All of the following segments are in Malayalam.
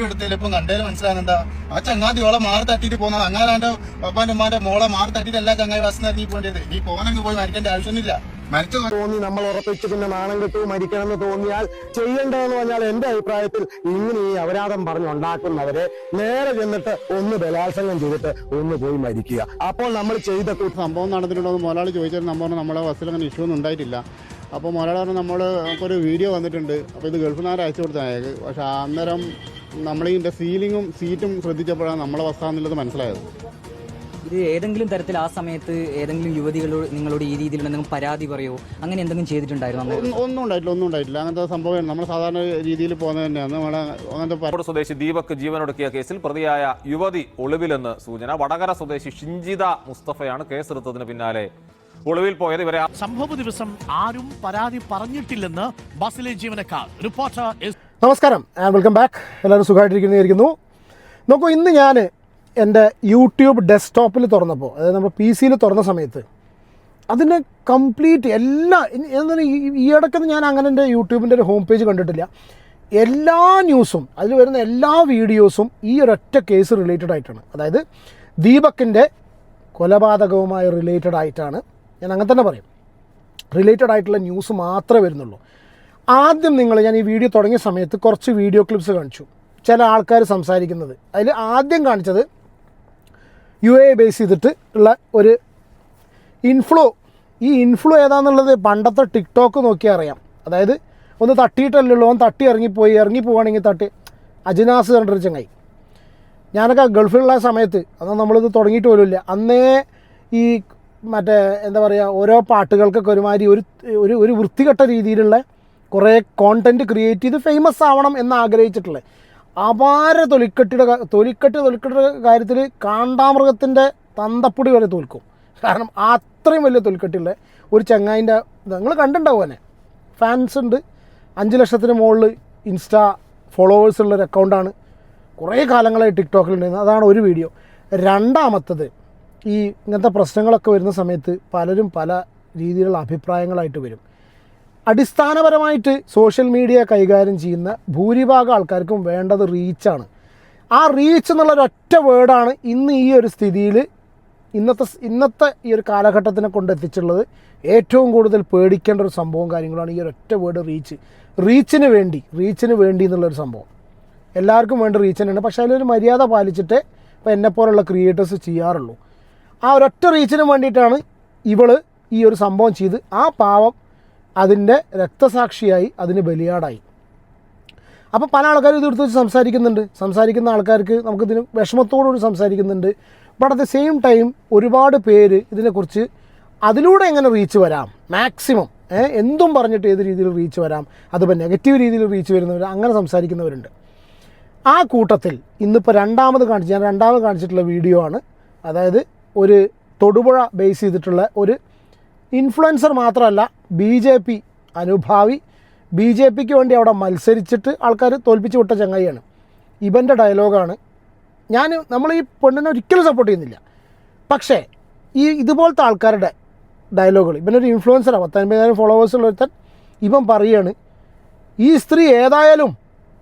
എടുത്തതിലിപ്പം കണ്ടേലും മനസ്സിലാകുന്നെന്താ ആ ചങ്ങാതി ഓളെ മാറി തട്ടിട്ട് പോകുന്നത് അങ്ങാരാന്റെ പപ്പാന്റെ ഉമ്മാന്റെ മോളെ മാറി തട്ടിട്ട് എല്ലാ ചങ്ങായി ബസ്സിനാണ് നീ പോകേണ്ടത്. നീ പോകാനങ്ങ് പോയി മരിക്കേണ്ട ആവശ്യമൊന്നുമില്ല. മരിച്ചു തോന്നി നമ്മൾ ഉറപ്പിച്ച് പിന്നെ നാണം കെട്ടു മരിക്കണമെന്ന് തോന്നിയാൽ ചെയ്യേണ്ടതെന്ന് പറഞ്ഞാൽ എന്റെ അഭിപ്രായത്തിൽ ഇങ്ങനെ ഈ അപരാധം പറഞ്ഞുണ്ടാക്കുന്നവരെ നേരെ ചെന്നിട്ട് ഒന്ന് ബലാത്സംഗം ചെയ്തിട്ട് ഒന്ന് പോയി മരിക്കുക. അപ്പോൾ നമ്മൾ ചെയ്ത സംഭവം നടന്നിട്ടുണ്ടോ എന്ന് മുതലാളി ചോദിച്ചാൽ നമ്മളെ ബസ്സിൽ അങ്ങനെ ഇഷ്യൂ ഒന്നും ഉണ്ടായിട്ടില്ല. അപ്പോൾ മുതലാളി പറഞ്ഞാൽ നമുക്കൊരു വീഡിയോ വന്നിട്ടുണ്ട്, അപ്പോൾ ഇത് ഗൾഫിൽ നിന്ന് അയച്ചു കൊടുത്താൽ. പക്ഷേ അന്നേരം നമ്മളതിൻ്റെ സീലിങ്ങും സീറ്റും ശ്രദ്ധിച്ചപ്പോഴാണ് നമ്മളെ ബസ്സാ എന്നുള്ളത് മനസ്സിലായത്. ഇത് ഏതെങ്കിലും തരത്തിൽ ആ സമയത്ത് ഏതെങ്കിലും യുവതികളോട് നിങ്ങളോട് ഈ രീതിയിൽ എന്തെങ്കിലും പരാതി പറയോ അങ്ങനെ എന്തെങ്കിലും ചെയ്തിട്ടുണ്ടായിരുന്നു? ഒന്നും ഉണ്ടായിട്ടില്ല. അങ്ങനത്തെ സംഭവം നമ്മൾ സാധാരണ രീതിയിൽ പോകുന്നത് തന്നെയാണ്. അങ്ങനത്തെ സ്വദേശി ദീപക് ജീവനൊടുക്കിയ കേസിൽ പ്രതിയായ യുവതി ഒളിവിലെന്ന് സൂചന. വടകര സ്വദേശി ഷിഞ്ചിത മുസ്തഫയാണ് കേസെടുത്തതിന് പിന്നാലെ ഒളിവിൽ പോയത്. ഇവരെ സംഭവ ദിവസം ആരും പരാതി പറഞ്ഞിട്ടില്ലെന്ന് ബസ്സിലെ ജീവനക്കാർ. റിപ്പോർട്ടർ നമസ്കാരം ആൻഡ് വെൽക്കം ബാക്ക്. എല്ലാവരും സുഖമായിട്ടിരിക്കുന്നു. നോക്കൂ, ഇന്ന് ഞാൻ എൻ്റെ യൂട്യൂബ് ഡെസ്ക്ടോപ്പിൽ തുറന്നപ്പോൾ, അതായത് നമ്മുടെ PC-യിൽ തുറന്ന സമയത്ത് അതിൻ്റെ കംപ്ലീറ്റ് എല്ലാ ഈ ഇടയ്ക്കൊന്നും ഞാൻ അങ്ങനെ എൻ്റെ യൂട്യൂബിൻ്റെ ഒരു ഹോം പേജ് കണ്ടിട്ടില്ല. എല്ലാ ന്യൂസും അതിൽ വരുന്ന എല്ലാ വീഡിയോസും ഈ ഒരൊറ്റ കേസ് റിലേറ്റഡ് ആയിട്ടാണ്. അതായത് ദീപക്കിൻ്റെ കൊലപാതകവുമായി റിലേറ്റഡ് ആയിട്ടാണ്. ഞാൻ അങ്ങനെ തന്നെ പറയും, റിലേറ്റഡ് ആയിട്ടുള്ള ന്യൂസ് മാത്രമേ വരുന്നുള്ളൂ. ആദ്യം ഞാൻ ഈ വീഡിയോ തുടങ്ങിയ സമയത്ത് കുറച്ച് വീഡിയോ ക്ലിപ്സ് കാണിച്ചു, ചില ആൾക്കാർ സംസാരിക്കുന്നത്. അതിൽ ആദ്യം കാണിച്ചത് UAE ബേസ് ചെയ്തിട്ട് ഉള്ള ഒരു ഇൻഫ്ലോ. ഈ ഇൻഫ്ലോ ഏതാണെന്നുള്ളത് പണ്ടത്തെ ടിക്ടോക്ക് നോക്കിയാൽ അറിയാം. അതായത് ഒന്ന് തട്ടിയിട്ടല്ലോ, ഓൻ തട്ടി ഇറങ്ങിപ്പോവുകയാണെങ്കിൽ തട്ടി അജിനാസ് കണ്ടൊരു ചങ്ങായി. ഞാനൊക്കെ ഗൾഫിലുള്ള സമയത്ത് അന്ന് നമ്മളിത് തുടങ്ങിയിട്ട് പോലുമില്ല. അന്നേ ഈ മറ്റേ എന്താ പറയുക, ഓരോ പാട്ടുകൾക്കൊക്കെ ഒരുമാതിരി ഒരു വൃത്തികെട്ട രീതിയിലുള്ള കുറേ കോണ്ടൻറ്റ് ക്രിയേറ്റ് ചെയ്ത് ഫേമസ് ആവണം എന്ന് ആഗ്രഹിച്ചിട്ടുള്ളത് അപാര തൊലിക്കെട്ടിയുടെ കാര്യത്തിൽ കാണ്ടാമൃഗത്തിൻ്റെ തന്തപ്പൊടി വരെ തോൽക്കും. കാരണം അത്രയും വലിയ തൊലിക്കെട്ടുള്ള ഒരു ചങ്ങായിൻ്റെ നിങ്ങൾ കണ്ടിട്ടുണ്ടാവും. തന്നെ ഫാൻസ് ഉണ്ട്, 5 ലക്ഷത്തിന് മുകളിൽ ഇൻസ്റ്റാ ഫോളോവേഴ്സ് ഉള്ളൊരു അക്കൗണ്ടാണ്. കുറേ കാലങ്ങളായി ടിക്ടോക്കിലുണ്ടായിരുന്നു. അതാണ് ഒരു വീഡിയോ. രണ്ടാമത്തത്, ഈ ഇങ്ങനത്തെ പ്രശ്നങ്ങളൊക്കെ വരുന്ന സമയത്ത് പലരും പല രീതിയിലുള്ള അഭിപ്രായങ്ങളായിട്ട് വരും. അടിസ്ഥാനപരമായിട്ട് സോഷ്യൽ മീഡിയ കൈകാര്യം ചെയ്യുന്ന ഭൂരിഭാഗം ആൾക്കാർക്കും വേണ്ടത് റീച്ചാണ്. ആ റീച്ച് എന്നുള്ളൊരൊറ്റ വേർഡാണ് ഇന്ന് ഈ ഒരു സ്ഥിതിയിൽ ഇന്നത്തെ ഈ ഒരു കാലഘട്ടത്തിനെ കൊണ്ടെത്തിച്ചുള്ളത്. ഏറ്റവും കൂടുതൽ പേടിക്കേണ്ട ഒരു സംഭവം കാര്യങ്ങളാണ് ഈ ഒരൊറ്റ വേർഡ് റീച്ച്. റീച്ചിന് വേണ്ടി എന്നുള്ളൊരു സംഭവം എല്ലാവർക്കും വേണ്ട റീച്ച് തന്നെയാണ്. പക്ഷേ അതിലൊരു മര്യാദ പാലിച്ചിട്ട് ഇപ്പോൾ എന്നെപ്പോലുള്ള ക്രിയേറ്റേഴ്സ് ചെയ്യാറുള്ളൂ. ആ ഒരൊറ്റ റീച്ചിന് വേണ്ടിയിട്ടാണ് ഇവള് ഈ ഒരു സംഭവം ചെയ്ത് ആ പാവം അതിൻ്റെ രക്തസാക്ഷിയായി, അതിന് ബലിയാടായി. അപ്പോൾ പല ആൾക്കാരും ഇതെടുത്ത് വെച്ച് സംസാരിക്കുന്ന ആൾക്കാർക്ക് നമുക്കിതിന് വിഷമത്തോടുകൂടി സംസാരിക്കുന്നുണ്ട്. But at the same time ഒരുപാട് പേര് ഇതിനെക്കുറിച്ച് അതിലൂടെ എങ്ങനെ റീച്ച് വരാം, മാക്സിമം എന്തും പറഞ്ഞിട്ട് ഏത് രീതിയിൽ റീച്ച് വരാം, അതിപ്പോൾ നെഗറ്റീവ് രീതിയിൽ റീച്ച് വരുന്നവർ, അങ്ങനെ സംസാരിക്കുന്നവരുണ്ട്. ആ കൂട്ടത്തിൽ ഇന്നിപ്പോൾ ഞാൻ രണ്ടാമത് കാണിച്ചിട്ടുള്ള വീഡിയോ ആണ്. അതായത് ഒരു തൊടുപുഴ ബേസ് ചെയ്തിട്ടുള്ള ഒരു ഇൻഫ്ലുവൻസർ മാത്രമല്ല, BJP അനുഭാവി, BJPക്ക് വേണ്ടി അവിടെ മത്സരിച്ചിട്ട് ആൾക്കാർ തോൽപ്പിച്ച് വിട്ട ചങ്ങായിയാണ്. ഇവൻ്റെ ഡയലോഗാണ്. നമ്മൾ ഈ പെണ്ണിനെ ഒരിക്കലും സപ്പോർട്ട് ചെയ്യുന്നില്ല. പക്ഷേ ഇതുപോലത്തെ ആൾക്കാരുടെ ഡയലോഗുകൾ, ഇവനൊരു ഇൻഫ്ലുവൻസറാണ്, 19,000 ഫോളോവേഴ്സ് ഉള്ള ഒരുത്തൻ. ഇവൻ പറയുകയാണ്, ഈ സ്ത്രീ ഏതായാലും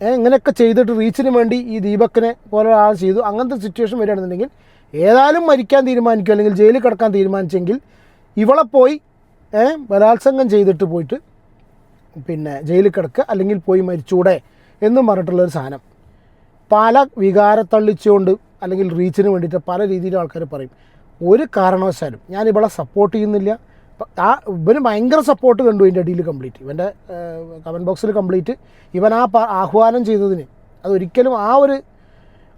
ഇങ്ങനെയൊക്കെ ചെയ്തിട്ട് റീച്ചിന് വേണ്ടി ഈ ദീപക്കിനെ പോലെ ആൾ ചെയ്തു. അങ്ങനത്തെ സിറ്റുവേഷൻ വരികയാണെന്നുണ്ടെങ്കിൽ ഏതായാലും മരിക്കാൻ തീരുമാനിക്കുക, അല്ലെങ്കിൽ ജയിലിൽ കിടക്കാൻ തീരുമാനിച്ചെങ്കിൽ ഇവളെ പോയി ബലാത്സംഗം ചെയ്തിട്ട് പോയിട്ട് പിന്നെ ജയിലിൽ കിടക്കുക, അല്ലെങ്കിൽ പോയി മരിച്ചൂടെ എന്നും പറഞ്ഞിട്ടുള്ളൊരു സാധനം. പല വികാരത്തള്ളിച്ചുകൊണ്ട് അല്ലെങ്കിൽ റീച്ചിന് വേണ്ടിയിട്ട് പല രീതിയിലും ആൾക്കാർ പറയും. ഒരു കാരണവശാലും ഞാൻ ഇവളെ സപ്പോർട്ട് ചെയ്യുന്നില്ല. ഇവന് ഭയങ്കര സപ്പോർട്ട് കണ്ടു ഇതിൻ്റെ അടിയിൽ കംപ്ലീറ്റ്, ഇവൻ്റെ കമൻറ്റ് ബോക്സിൽ കംപ്ലീറ്റ്. ഇവൻ ആഹ്വാനം ചെയ്തതിന് അതൊരിക്കലും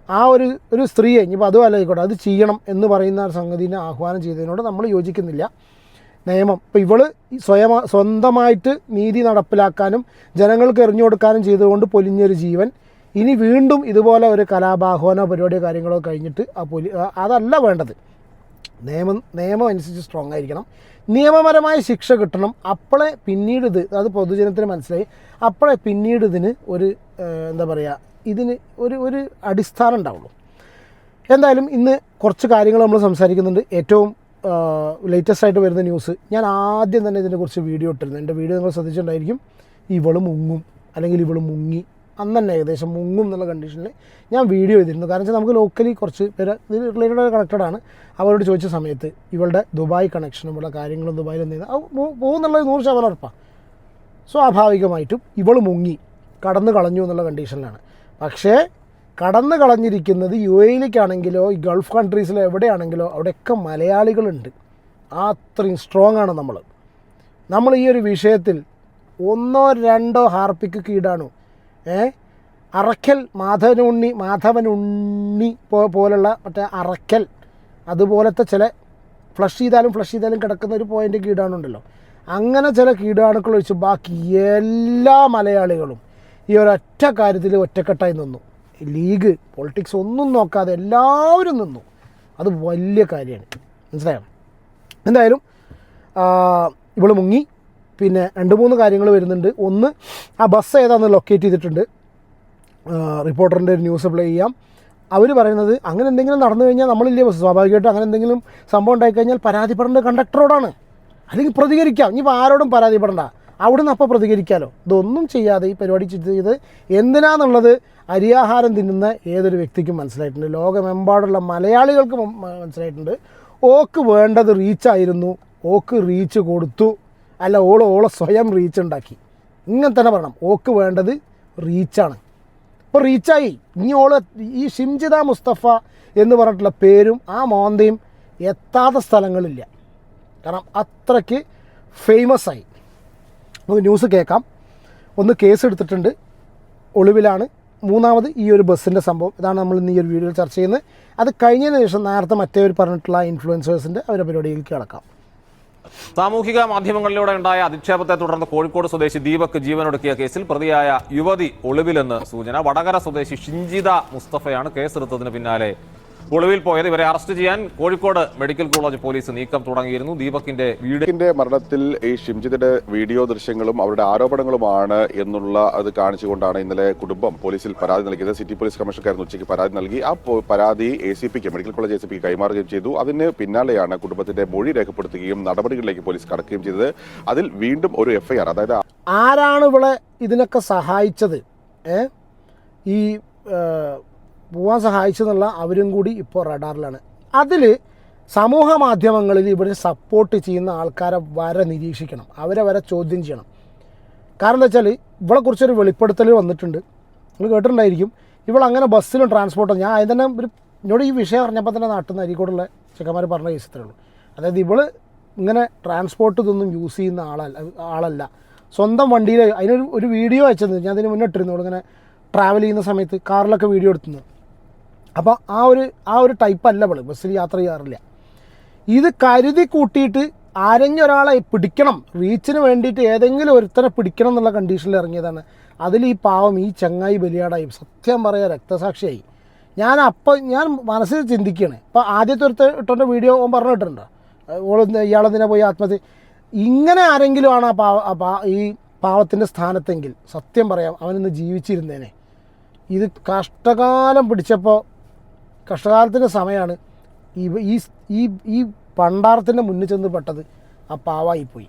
ആ ഒരു സ്ത്രീയെ ഇനിയിപ്പോൾ അതും ആയിക്കോട്ടെ, അത് ചെയ്യണം എന്ന് പറയുന്ന സംഗതിനെ ആഹ്വാനം ചെയ്തതിനോട് നമ്മൾ യോജിക്കുന്നില്ല. നിയമം ഇപ്പോൾ ഇവള് സ്വന്തമായിട്ട് നീതി നടപ്പിലാക്കാനും ജനങ്ങൾക്ക് എറിഞ്ഞു കൊടുക്കാനും ചെയ്തുകൊണ്ട് പൊലിഞ്ഞൊരു ജീവൻ ഇനി വീണ്ടും ഇതുപോലെ ഒരു കലാപാഹ്വാനോ പരിപാടിയോ കാര്യങ്ങളോ കഴിഞ്ഞിട്ട് അതല്ല വേണ്ടത്. നിയമം അനുസരിച്ച് സ്ട്രോങ് ആയിരിക്കണം, നിയമപരമായ ശിക്ഷ കിട്ടണം. അപ്പോഴേ പിന്നീട് അത് പൊതുജനത്തിന് മനസ്സിലായി, അപ്പോഴേ പിന്നീട് ഇതിന് ഒരു എന്താ പറയുക, ഇതിന് ഒരു അടിസ്ഥാനം ഉണ്ടാവുള്ളൂ. എന്തായാലും ഇന്ന് കുറച്ച് കാര്യങ്ങൾ നമ്മൾ സംസാരിക്കുന്നുണ്ട്. ഏറ്റവും ലേറ്റസ്റ്റ് ആയിട്ട് വരുന്ന ന്യൂസ്, ഞാൻ ആദ്യം തന്നെ ഇതിനെക്കുറിച്ച് വീഡിയോ ഇട്ടിരുന്നു. എൻ്റെ വീഡിയോ നിങ്ങൾ ശ്രദ്ധിച്ചിട്ടുണ്ടായിരിക്കും. ഇവൾ മുങ്ങും അല്ലെങ്കിൽ ഇവൾ മുങ്ങി അന്ന് തന്നെ ഏകദേശം മുങ്ങും എന്നുള്ള കണ്ടീഷനിൽ ഞാൻ വീഡിയോ ചെയ്തിരുന്നു. കാരണം വെച്ചാൽ നമുക്ക് ലോക്കലി കുറച്ച് പേര് ഇത് റിലേറ്റഡ് കണക്റ്റഡാണ്. അവരോട് ചോദിച്ച സമയത്ത് ഇവളുടെ ദുബായ് കണക്ഷനും ഇവളുടെ കാര്യങ്ങളും ദുബായിൽ എന്ത് പോകുന്നുള്ളത് 100% ഉറപ്പാണ്. സ്വാഭാവികമായിട്ടും ഇവൾ മുങ്ങി കടന്നു കളഞ്ഞു എന്നുള്ള കണ്ടീഷനിലാണ്. പക്ഷേ കടന്നു കളഞ്ഞിരിക്കുന്നത് UAE-ലേക്കാണെങ്കിലോ ഈ ഗൾഫ് കൺട്രീസിലോ എവിടെയാണെങ്കിലോ അവിടെയൊക്കെ മലയാളികളുണ്ട്. അത്രയും സ്ട്രോങ് ആണ് നമ്മൾ ഈ ഒരു വിഷയത്തിൽ 1 2 ഹാർപ്പിക്ക് കീടാണു. അറക്കൽ മാധവനുണ്ണി പോലുള്ള മറ്റേ അറക്കൽ അതുപോലത്തെ ചില ഫ്ലഷ് ചെയ്താലും കിടക്കുന്ന ഒരു പോയിൻ്റ് കീടാണുണ്ടല്ലോ. അങ്ങനെ ചില കീടാണുക്കൾ ഒഴിച്ച് ബാക്കി എല്ലാ മലയാളികളും ഈ ഒരൊറ്റ കാര്യത്തിൽ ഒറ്റക്കെട്ടായി നിന്നു. ലീഗ് പൊളിറ്റിക്സ് ഒന്നും നോക്കാതെ എല്ലാവരും നിന്നു. അത് വലിയ കാര്യമാണ്, മനസ്സിലായോ? എന്തായാലും ഇവൾ മുങ്ങി. പിന്നെ 2-3 കാര്യങ്ങൾ വരുന്നുണ്ട്. ഒന്ന്, ആ ബസ് ഏതാണെന്ന് ലൊക്കേറ്റ് ചെയ്തിട്ടുണ്ട്. റിപ്പോർട്ടറിൻ്റെ ഒരു ന്യൂസ് പ്ലേ ചെയ്യാം. അവർ പറയുന്നത് അങ്ങനെ എന്തെങ്കിലും നടന്നു കഴിഞ്ഞാൽ നമ്മളില്ലേ ബസ്, സ്വാഭാവികമായിട്ടും അങ്ങനെ എന്തെങ്കിലും സംഭവം ഉണ്ടായിക്കഴിഞ്ഞാൽ പരാതിപ്പെടേണ്ടത് കണ്ടക്ടറോടാണ്. അല്ലെങ്കിൽ പ്രതികരിക്കാം. ഇനിയിപ്പോൾ ആരോടും പരാതിപ്പെടണ്ട, അവിടുന്ന് അപ്പോൾ പ്രതികരിക്കാമല്ലോ. ഇതൊന്നും ചെയ്യാതെ ഈ പരിപാടി ചെയ്ത് എന്തിനാന്നുള്ളത് അരിയാഹാരം തിന്നുന്ന ഏതൊരു വ്യക്തിക്കും മനസ്സിലായിട്ടുണ്ട്. ലോകമെമ്പാടുള്ള മലയാളികൾക്ക് മനസ്സിലായിട്ടുണ്ട്. ഓക്ക് വേണ്ടത് റീച്ചായിരുന്നു, ഓക്ക് റീച്ച് കൊടുത്തു. അല്ല, ഓളെ സ്വയം റീച്ച് ഉണ്ടാക്കി. ഇങ്ങനെ തന്നെ പറയണം. ഓക്ക് വേണ്ടത് റീച്ചാണ്. ഇപ്പോൾ റീച്ചായി. ഇനി ഈ ഷിംജിത മുസ്തഫ എന്ന് പറഞ്ഞിട്ടുള്ള പേരും ആ മോന്തയും എത്താത്ത സ്ഥലങ്ങളില്ല. കാരണം അത്രയ്ക്ക് ഫേമസ് ആയി. നമുക്ക് ന്യൂസ് കേൾക്കാം. ഒന്ന് കേസ് എടുത്തിട്ടുണ്ട്, ഒളിവിലാണ്. 3ാമത് ഈ ഒരു ബസ്സിൻ്റെ സംഭവം. ഇതാണ് നമ്മൾ ഇന്ന് ഈ ഒരു വീഡിയോയിൽ ചർച്ച ചെയ്യുന്നത്. അത് കഴിഞ്ഞതിന് ശേഷം നേരത്തെ മറ്റേവർ പറഞ്ഞിട്ടുള്ള ഇൻഫ്ലുവൻസേഴ്സിൻ്റെ അവരുടെ പരിപാടിയിലേക്ക് കിടക്കാം. സാമൂഹിക മാധ്യമങ്ങളിലൂടെ ഉണ്ടായ അധിക്ഷേപത്തെ തുടർന്ന് കോഴിക്കോട് സ്വദേശി ദീപക് ജീവനൊടുക്കിയ കേസിൽ പ്രതിയായ യുവതി ഒളിവിലെന്ന് സൂചന. വടകര സ്വദേശി ഷിംജിത മുസ്തഫയാണ് കേസെടുത്തതിന് പിന്നാലെ ഒളിവിൽ പോയത്. ഇവരെ അറസ്റ്റ് ചെയ്യാൻ കോഴിക്കോട് മെഡിക്കൽ കോളേജ് പോലീസ് നീക്കം തുടങ്ങിയിരുന്നു. ദീപകിന്റെ മരണത്തിൽ ഈ ഷിംജിതയുടെ വീഡിയോ ദൃശ്യങ്ങളും അവരുടെ ആരോപണങ്ങളുമാണ് എന്നുള്ള അത് കാണിച്ചുകൊണ്ടാണ് ഇന്നലെ കുടുംബം പോലീസിൽ പരാതി നൽകിയത്. സിറ്റി പോലീസ് കമ്മീഷണർക്കാരൻ ഉച്ചയ്ക്ക് പരാതി നൽകി. ആ പരാതി ACPക്ക് മെഡിക്കൽ കോളേജ് ACPക്ക് കൈമാറുകയും ചെയ്തു. അതിന് പിന്നാലെയാണ് കുടുംബത്തിന്റെ മൊഴി രേഖപ്പെടുത്തുകയും നടപടികളിലേക്ക് പോലീസ് കടക്കുകയും ചെയ്തത്. അതിൽ വീണ്ടും ഒരു FIR, അതായത് ആരാണ് ഇവിടെ ഇതിനൊക്കെ സഹായിച്ചത്, ഈ പോകാൻ സഹായിച്ചെന്നുള്ള അവരും കൂടി ഇപ്പോൾ റഡാറിലാണ്. അതിൽ സമൂഹ മാധ്യമങ്ങളിൽ ഇവിടെ സപ്പോർട്ട് ചെയ്യുന്ന ആൾക്കാരെ വരെ നിരീക്ഷിക്കണം, അവരെ വരെ ചോദ്യം ചെയ്യണം. കാരണം എന്താ വെച്ചാൽ ഇവളെക്കുറിച്ചൊരു വെളിപ്പെടുത്തൽ വന്നിട്ടുണ്ട്. നിങ്ങൾ കേട്ടിട്ടുണ്ടായിരിക്കും. ഇവളങ്ങനെ ബസ്സിലും ട്രാൻസ്പോർട്ടും, ഞാൻ അതിന് തന്നെ എന്നോട് ഈ വിഷയം അറിഞ്ഞപ്പോൾ തന്നെ നാട്ടിൽ നിന്ന് അരീക്കോടുള്ള ചെക്കന്മാർ പറഞ്ഞ കേസ് ഇത്രേ ഉള്ളൂ. അതായത് ഇവള് ഇങ്ങനെ ട്രാൻസ്പോർട്ട് ഇതൊന്നും യൂസ് ചെയ്യുന്ന ആളല്ല. സ്വന്തം വണ്ടിയിൽ അതിനൊരു വീഡിയോ അയച്ചത് ഞാൻ അതിന് മുന്നേ ഇട്ടിരുന്നു. ഇങ്ങനെ ട്രാവൽ ചെയ്യുന്ന സമയത്ത് കാറിലൊക്കെ വീഡിയോ എടുത്തുന്നത്. അപ്പോൾ ആ ഒരു ടൈപ്പല്ല ഇവള്, ബസ്സിൽ യാത്ര ചെയ്യാറില്ല. ഇത് കരുതി കൂട്ടിയിട്ട് ആരെങ്കിലും ഒരാളെ പിടിക്കണം, റീച്ചിന് വേണ്ടിയിട്ട് ഏതെങ്കിലും ഒരുത്തനെ പിടിക്കണം എന്നുള്ള കണ്ടീഷനിൽ ഇറങ്ങിയതാണ്. അതിൽ ഈ പാവം ഈ ചങ്ങായി ബലിയാടായി, സത്യം പറയാൻ രക്തസാക്ഷിയായി. ഞാൻ മനസ്സിൽ ചിന്തിക്കുകയാണ്. ഇപ്പോൾ ആദ്യത്തെ ഒരുത്തൻ്റെ വീഡിയോ പറഞ്ഞിട്ടുണ്ടോ, ഇയാളെന്തിനാ പോയി ആത്മഹത്യ, ഇങ്ങനെ ആരെങ്കിലും ആണ് ഈ പാവത്തിൻ്റെ സ്ഥാനത്തെങ്കിൽ സത്യം പറയാം അവനിന്ന് ജീവിച്ചിരുന്നേനെ. ഇത് കഷ്ടകാലം പിടിച്ചപ്പോൾ, കഷ്ടകാലത്തിൻ്റെ സമയമാണ് ഈ പണ്ടാരത്തിൻ്റെ മുന്നിൽ ചെന്ന് പെട്ടത് ആ പാവായിപ്പോയി.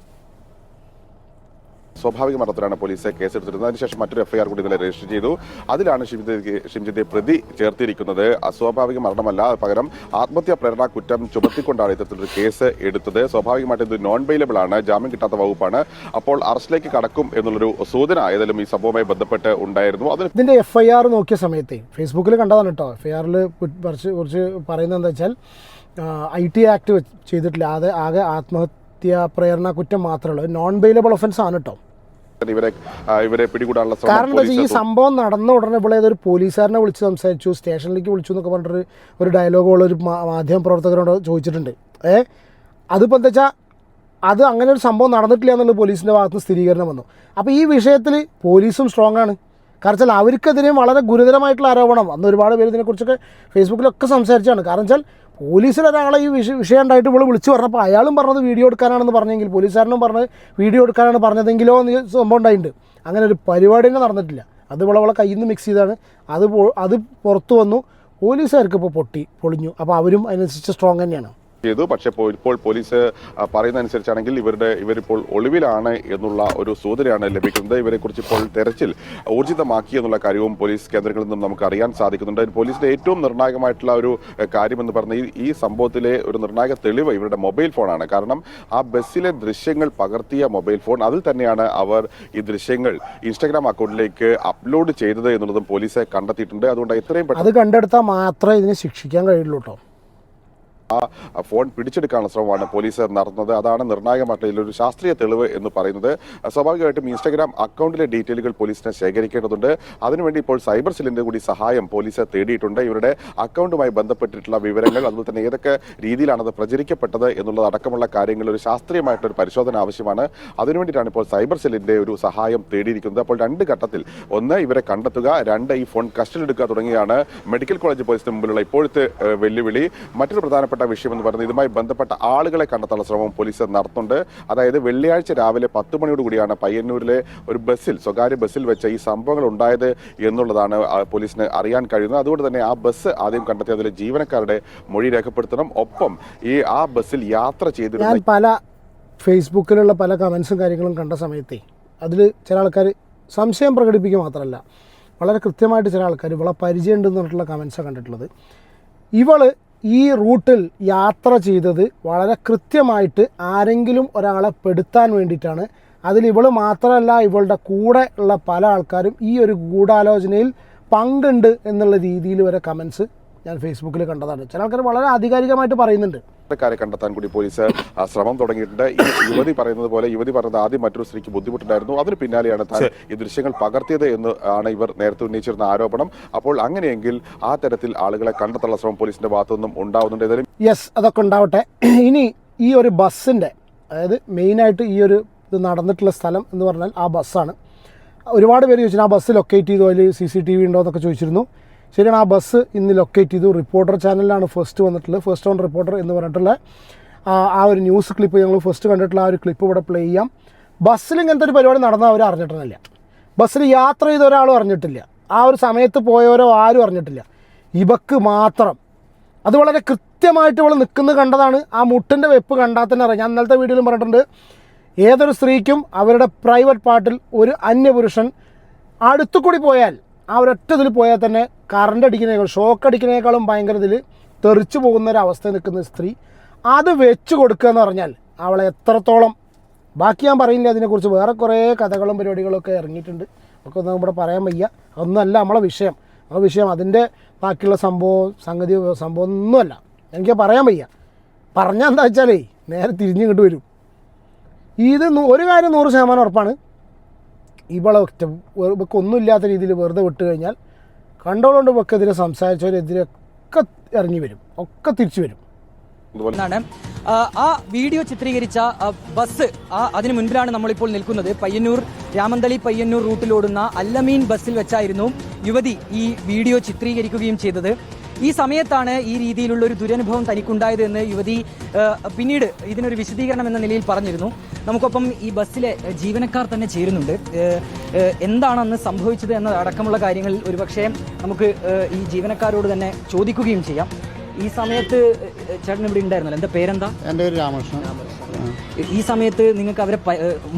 സ്വാഭാവിക മരണത്തിലാണ് പോലീസ് കേസെടുത്തിരുന്നത്. അതിനുശേഷം മറ്റൊരു FIR കൂടി ഇന്നലെ രജിസ്റ്റർ ചെയ്തു. അതിലാണ് ഷിംജിതയെ പ്രതി ചേർത്തിരിക്കുന്നത്. അസ്വാഭാവിക മരണമല്ല, പകരം ആത്മഹത്യാ പ്രേരണ കുറ്റം ചുമത്തിക്കൊണ്ടാണ് ഇത്തരത്തിലൊരു കേസ് എടുത്തത്. സ്വാഭാവികമായിട്ടും ഇത് നോൺ ബെയിലബിൾ ആണ്, ജാമ്യം കിട്ടാത്ത വകുപ്പാണ്. അപ്പോൾ അറസ്റ്റിലേക്ക് കടക്കും എന്നുള്ളൊരു സൂചന ഏതായാലും ഈ സംഭവവുമായി ബന്ധപ്പെട്ട് ഉണ്ടായിരുന്നു. ഇതിന്റെ FIR നോക്കിയ സമയത്ത് ഫേസ്ബുക്കിൽ കണ്ടതാണ് കേട്ടോ. FIR-ൽ കുറച്ച് പറയുന്നത് എന്താ വെച്ചാൽ IT ആക്ട് ചെയ്തിട്ടില്ല, അത് ആകെ ആത്മഹത്യാ പ്രേരണ കുറ്റം മാത്രമേ ഉള്ളൂ. നോൺ ബെയിലബിൾ ഒഫൻസ് ആണ് കേട്ടോ. ഇവരെ പിടികൂടാനുള്ള കാരണം എന്താ വെച്ചാൽ ഈ സംഭവം നടന്ന ഉടനെ ഇവിടെ ഏതൊരു പോലീസുകാരനെ വിളിച്ച് സംസാരിച്ചു, സ്റ്റേഷനിലേക്ക് വിളിച്ചു എന്നൊക്കെ പറഞ്ഞിട്ട് ഒരു ഡയലോഗുള്ള ഒരു മാധ്യമ പ്രവർത്തകരോട് ചോദിച്ചിട്ടുണ്ട്. അതിപ്പോൾ എന്താ വെച്ചാൽ അത് അങ്ങനെ ഒരു സംഭവം നടന്നിട്ടില്ല എന്നുള്ളത് പോലീസിൻ്റെ ഭാഗത്ത് നിന്ന് സ്ഥിരീകരണം വന്നു. അപ്പോൾ ഈ വിഷയത്തിൽ പോലീസും സ്ട്രോങ് ആണ്. കാരണം വെച്ചാൽ അവർക്കെതിരെ വളരെ ഗുരുതരമായിട്ടുള്ള ആരോപണം അന്ന് ഒരുപാട് പേര് ഇതിനെക്കുറിച്ചൊക്കെ ഫേസ്ബുക്കിലൊക്കെ സംസാരിച്ചാണ്. കാരണം വെച്ചാൽ പോലീസിലൊരാളെ ഈ വിഷയം ഉണ്ടായിട്ട് ഇവിടെ വിളിച്ചു പറഞ്ഞപ്പോൾ അയാളും പറഞ്ഞത് വീഡിയോ എടുക്കാനാണെന്ന് പറഞ്ഞെങ്കിൽ പോലീസുകാരനും പറഞ്ഞത് വീഡിയോ എടുക്കാനാണ് പറഞ്ഞതെങ്കിലോ എന്ന് സംഭവം ഉണ്ടായിട്ടുണ്ട്. അങ്ങനെ ഒരു പരിപാടി തന്നെ നടന്നിട്ടില്ല. അത് ഇവളെ കയ്യിൽ നിന്ന് മിക്സ് ചെയ്താണ് അത് പുറത്തു വന്നു. പോലീസുകാർക്ക് ഇപ്പോൾ പൊളിഞ്ഞു. അപ്പോൾ അവരും അതിനനുസരിച്ച് സ്ട്രോങ് തന്നെയാണ്. ചെയ്തു. പക്ഷേ ഇപ്പോൾ പോലീസ് പറയുന്ന അനുസരിച്ചാണെങ്കിൽ ഇവരിപ്പോൾ ഒളിവിലാണ് എന്നുള്ള ഒരു സൂചനയാണ് ലഭിക്കുന്നത്. ഇവരെക്കുറിച്ച് ഇപ്പോൾ തെരച്ചിൽ ഊർജിതമാക്കി എന്നുള്ള കാര്യവും പോലീസ് കേന്ദ്രങ്ങളിൽ നിന്നും നമുക്ക് അറിയാൻ സാധിക്കുന്നുണ്ട്. പോലീസിന്റെ ഏറ്റവും നിർണായകമായിട്ടുള്ള ഒരു കാര്യമെന്ന് പറഞ്ഞാൽ ഈ സംഭവത്തിലെ ഒരു നിർണായക തെളിവ് ഇവരുടെ മൊബൈൽ ഫോണാണ്. കാരണം ആ ബസ്സിലെ ദൃശ്യങ്ങൾ പകർത്തിയ മൊബൈൽ ഫോൺ, അതിൽ തന്നെയാണ് അവർ ഈ ദൃശ്യങ്ങൾ ഇൻസ്റ്റാഗ്രാം അക്കൗണ്ടിലേക്ക് അപ്ലോഡ് ചെയ്തത് എന്നുള്ളതും പോലീസ് കണ്ടെത്തിയിട്ടുണ്ട്. അതുകൊണ്ട് എത്രയും അത് കണ്ടെടുത്താൽ മാത്രമേ ഇതിനെ ശിക്ഷിക്കാൻ കഴിയുള്ളൂ കേട്ടോ. ആ ഫോൺ പിടിച്ചെടുക്കാനുള്ള ശ്രമമാണ് പോലീസ് നടത്തുന്നത്. അതാണ് നിർണായകമായിട്ടുള്ള ഇതിലൊരു ശാസ്ത്രീയ തെളിവ് എന്ന് പറയുന്നത്. സ്വാഭാവികമായിട്ടും ഇൻസ്റ്റാഗ്രാം അക്കൗണ്ടിലെ ഡീറ്റെയിലുകൾ പോലീസിനെ ശേഖരിക്കേണ്ടതുണ്ട്. അതിനുവേണ്ടി ഇപ്പോൾ സൈബർ സെല്ലിന്റെ കൂടി സഹായം പോലീസ് തേടിയിട്ടുണ്ട്. ഇവരുടെ അക്കൗണ്ടുമായി ബന്ധപ്പെട്ടിട്ടുള്ള വിവരങ്ങൾ, അതുപോലെ തന്നെ ഏതൊക്കെ രീതിയിലാണത് പ്രചരിക്കപ്പെട്ടത് എന്നുള്ളത് അടക്കമുള്ള കാര്യങ്ങൾ ഒരു ശാസ്ത്രീയമായിട്ടൊരു പരിശോധന ആവശ്യമാണ്. അതിനുവേണ്ടിയിട്ടാണ് ഇപ്പോൾ സൈബർ സെല്ലിന്റെ ഒരു സഹായം തേടിയിരിക്കുന്നത്. അപ്പോൾ 2 ഘട്ടത്തിൽ, ഒന്ന് ഇവരെ കണ്ടെത്തുക, 2 ഈ ഫോൺ കസ്റ്റഡിയിലെടുക്കുക തുടങ്ങിയാണ് മെഡിക്കൽ കോളേജ് പോലീസിന് മുമ്പിലുള്ള ഇപ്പോഴത്തെ വെല്ലുവിളി. മറ്റൊരു പ്രധാനപ്പെട്ട വിഷയം എന്ന് പറയുന്നത് ഇതുമായി ബന്ധപ്പെട്ട ആളുകളെ കണ്ടെത്താനുള്ള ശ്രമം പോലീസ് നടത്തുന്നുണ്ട്. അതായത് വെള്ളിയാഴ്ച രാവിലെ 10 മണിയോടുകൂടിയാണ് പയ്യന്നൂരിലെ ഒരു ബസ്സിൽ, സ്വകാര്യ ബസ്സിൽ വെച്ച് ഈ സംഭവങ്ങൾ ഉണ്ടായത് എന്നുള്ളതാണ് പോലീസിന് അറിയാൻ കഴിയുന്നത്. അതുകൊണ്ട് തന്നെ ആ ബസ് ആദ്യം കണ്ടെത്തി അതിലെ ജീവനക്കാരുടെ മൊഴി രേഖപ്പെടുത്തണം. ഒപ്പം ആ ബസ്സിൽ യാത്ര ചെയ്തിരുന്ന, ഞാൻ പല ഫേസ്ബുക്കിലുള്ള പല കമൻസും കാര്യങ്ങളും കണ്ട സമയത്തേ അതിൽ ചില ആൾക്കാർ സംശയം പ്രകടിപ്പിക്കുക മാത്രമല്ല, വളരെ കൃത്യമായിട്ട് ചില ആൾക്കാർ ഇവളെ പരിചയമുണ്ടെന്ന് പറഞ്ഞിട്ടുള്ള കമൻസാണ് കണ്ടിട്ടുള്ളത്. ഇവള് ഈ റൂട്ടിൽ യാത്ര ചെയ്തത് വളരെ കൃത്യമായിട്ട് ആരെങ്കിലും ഒരാളെ പെടുത്താൻ വേണ്ടിയിട്ടാണ്. അതിൽ ഇവൾ മാത്രമല്ല, ഇവളുടെ കൂടെ ഉള്ള പല ആൾക്കാരും ഈ ഒരു ഗൂഢാലോചനയിൽ പങ്കുണ്ട് എന്നുള്ള രീതിയിൽ വരെ കമൻസ് ഞാൻ ഫേസ്ബുക്കിൽ കണ്ടതാണ്. ചില ആൾക്കാർ വളരെ ആധികാരികമായിട്ട് പറയുന്നുണ്ട്. ക്കാരെ കണ്ടെത്താൻ കൂടി പോലീസ് ശ്രമം തുടങ്ങിയിട്ടുണ്ട്. ഈ യുവതി പറയുന്നത് പോലെ, യുവതി പറഞ്ഞത് ആദ്യം മറ്റൊരു സ്ത്രീക്ക് ബുദ്ധിമുട്ടുണ്ടായിരുന്നു, അതിന് പിന്നാലെയാണ് താൻ ഈ ദൃശ്യങ്ങൾ പകർത്തിയത് എന്ന് ആണ് ഇവർ നേരത്തെ ഉന്നയിച്ചിരുന്ന ആരോപണം. അപ്പോൾ അങ്ങനെയെങ്കിൽ ആ തരത്തിൽ ആളുകളെ കണ്ടെത്താനുള്ള ശ്രമം പോലീസിന്റെ ഭാഗത്തുനിന്നും ഉണ്ടാവുന്നുണ്ട്. ഏതായാലും യെസ്, അതൊക്കെ ഉണ്ടാവട്ടെ. ഇനി ഈ ഒരു ബസ്സിൻ്റെ, അതായത് മെയിനായിട്ട് ഈ ഒരു ഇത് നടന്നിട്ടുള്ള സ്ഥലം എന്ന് പറഞ്ഞാൽ ആ ബസ്സാണ്. ഒരുപാട് പേര് ചോദിച്ചു ആ ബസ് ലൊക്കേറ്റ് ചെയ്തു, അതിൽ CCTV ഉണ്ടോ എന്നൊക്കെ ചോദിച്ചിരുന്നു. ശരിയാണ്, ആ ബസ് ഇന്ന് ലൊക്കേറ്റ് ചെയ്തു. റിപ്പോർട്ടർ ചാനലിലാണ് ഫസ്റ്റ് വന്നിട്ടുള്ളത്. ഫസ്റ്റ് ഓൺ റിപ്പോർട്ടർ എന്ന് പറഞ്ഞിട്ടുള്ള ആ ഒരു ന്യൂസ് ക്ലിപ്പ് ഞങ്ങൾ ഫസ്റ്റ് കണ്ടിട്ടുള്ള ആ ഒരു ക്ലിപ്പ് ഇവിടെ പ്ലേ ചെയ്യാം. ബസ്സിൽ ഇങ്ങനത്തെ ഒരു പരിപാടി നടന്നാൽ അവർ അറിഞ്ഞിട്ടില്ല. ബസ്സിൽ യാത്ര ചെയ്ത ഒരാളും അറിഞ്ഞിട്ടില്ല. ആ ഒരു സമയത്ത് പോയവരോ ആരും അറിഞ്ഞിട്ടില്ല. ഇവക്ക് മാത്രം അത് വളരെ കൃത്യമായിട്ട് ഇവൾ നിൽക്കുന്നത് കണ്ടതാണ്. ആ മുട്ടിൻ്റെ വെപ്പ് കണ്ടാൽ തന്നെ അറിയാം. ഞാൻ ഇന്നലത്തെ വീഡിയോയിലും പറഞ്ഞിട്ടുണ്ട്, ഏതൊരു സ്ത്രീക്കും അവരുടെ പ്രൈവറ്റ് പാർട്ടിൽ ഒരു അന്യപുരുഷൻ അടുത്തുകൂടി പോയാൽ, ആ ഒരൊറ്റ ഇതിൽ പോയാൽ തന്നെ കറണ്ട് അടിക്കുന്നതിനേക്കാളും ഷോക്ക് അടിക്കുന്നതിനേക്കാളും ഭയങ്കര ഇതിൽ തെറിച്ചു പോകുന്ന ഒരു അവസ്ഥയിൽ നിൽക്കുന്ന സ്ത്രീ അത് വെച്ച് കൊടുക്കുക എന്ന് പറഞ്ഞാൽ അവളെ എത്രത്തോളം, ബാക്കി ഞാൻ പറയില്ല. അതിനെക്കുറിച്ച് വേറെ കുറേ കഥകളും പരിപാടികളൊക്കെ ഇറങ്ങിയിട്ടുണ്ട്. ഒക്കെ ഒന്നും ഇവിടെ പറയാൻ വയ്യ. അതൊന്നുമല്ല നമ്മളെ വിഷയം. ആ വിഷയം അതിൻ്റെ ബാക്കിയുള്ള സംഭവം ഒന്നുമല്ല. എനിക്ക് പറയാൻ വയ്യ. പറഞ്ഞാൽ എന്താ വെച്ചാലേ നേരെ തിരിഞ്ഞിങ്ങോട്ട് വരും. ഇത് ഒരു കാര്യം 100% ഉറപ്പാണ്, ഇവളെ ഒന്നുമില്ലാത്ത രീതിയിൽ വെറുതെ വിട്ട് കഴിഞ്ഞാൽ കണ്ടോളുകൊണ്ട് ഇവക്കെതിരെ സംസാരിച്ചവരെതിരെയൊക്കെ ഇറങ്ങി വരും, ഒക്കെ തിരിച്ചു വരും. ആ വീഡിയോ ചിത്രീകരിച്ച ബസ് അതിന് മുൻപിലാണ് നമ്മളിപ്പോൾ നിൽക്കുന്നത്. പയ്യന്നൂർ രാമന്തളി പയ്യന്നൂർ റൂട്ടിലോടുന്ന അല്ലമീൻ ബസ്സിൽ വെച്ചായിരുന്നു യുവതി ഈ വീഡിയോ ചിത്രീകരിക്കുകയും ചെയ്തത്. ഈ സമയത്താണ് ഈ രീതിയിലുള്ള ഒരു ദുരനുഭവം തനിക്കുണ്ടായത് എന്ന് യുവതി പിന്നീട് ഇതിനൊരു വിശദീകരണം എന്ന നിലയിൽ പറഞ്ഞിരുന്നു. നമുക്കൊപ്പം ഈ ബസ്സിലെ ജീവനക്കാർ തന്നെ ചേരുന്നുണ്ട്. എന്താണ് അന്ന് സംഭവിച്ചത് എന്നതടക്കമുള്ള കാര്യങ്ങൾ ഒരുപക്ഷെ നമുക്ക് ഈ ജീവനക്കാരോട് തന്നെ ചോദിക്കുകയും ചെയ്യാം. ഈ സമയത്ത് ചേട്ടൻ ഇവിടെ ഉണ്ടായിരുന്നല്ലോ, എന്താ പേരെന്താ? എൻ്റെ പേര് രാമകൃഷ്ണൻ. ഈ സമയത്ത് നിങ്ങൾക്ക് അവരെ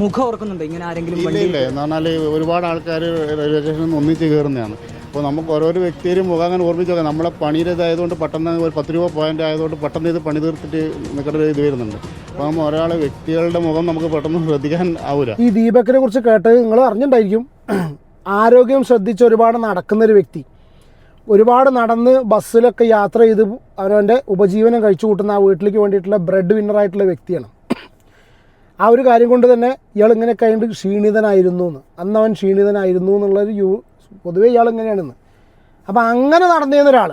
മുഖം ഓർക്കുന്നുണ്ടോ? ഇങ്ങനെ ആരെങ്കിലും? ഇല്ല, എന്ന് പറഞ്ഞാൽ ഒരുപാട് ആൾക്കാർ റെയിൽവേ സ്റ്റേഷനിൽ നിന്ന് ഒന്നിച്ച് കയറുന്നതാണ്. അപ്പോൾ നമുക്ക് ഓരോരോ വ്യക്തിയും മുഖം അങ്ങനെ ഓർമ്മിച്ച് നോക്കാം. നമ്മളെ പണിയുടെ ഇതായതുകൊണ്ട് പെട്ടെന്ന് ഒരു 10 രൂപ പോയിൻ്റ് ആയതുകൊണ്ട് പെട്ടെന്ന് ഇത് പണി തീർത്തിട്ട് നിൽക്കേണ്ട ഇത് വരുന്നുണ്ട്. അപ്പോൾ നമ്മൾ ഒരാളെ വ്യക്തികളുടെ മുഖം നമുക്ക് പെട്ടെന്ന് ശ്രദ്ധിക്കാൻ ആവില്ല. ഈ ദീപക്കിനെ കുറിച്ച് കേട്ട് നിങ്ങൾ അറിഞ്ഞിട്ടുണ്ടായിരിക്കും. ആരോഗ്യം ശ്രദ്ധിച്ച് ഒരുപാട് നടക്കുന്നൊരു വ്യക്തി, ഒരുപാട് നടന്ന് ബസ്സിലൊക്കെ യാത്ര ചെയ്ത് അവനവൻ്റെ ഉപജീവനം കഴിച്ചു കൂട്ടുന്ന ആ വീട്ടിലേക്ക് വേണ്ടിയിട്ടുള്ള ബ്രെഡ് വിന്നറായിട്ടുള്ള വ്യക്തിയാണ്. ആ ഒരു കാര്യം കൊണ്ട് തന്നെ ഇയാൾ ഇങ്ങനെ കഴിഞ്ഞിട്ട് ക്ഷീണിതനായിരുന്നു എന്ന്, അന്നവൻ ക്ഷീണിതനായിരുന്നു എന്നുള്ളൊരു പൊതുവേ ഇയാൾ ഇങ്ങനെയാണെന്ന്. അപ്പോൾ അങ്ങനെ നടന്നിരുന്ന ഒരാൾ,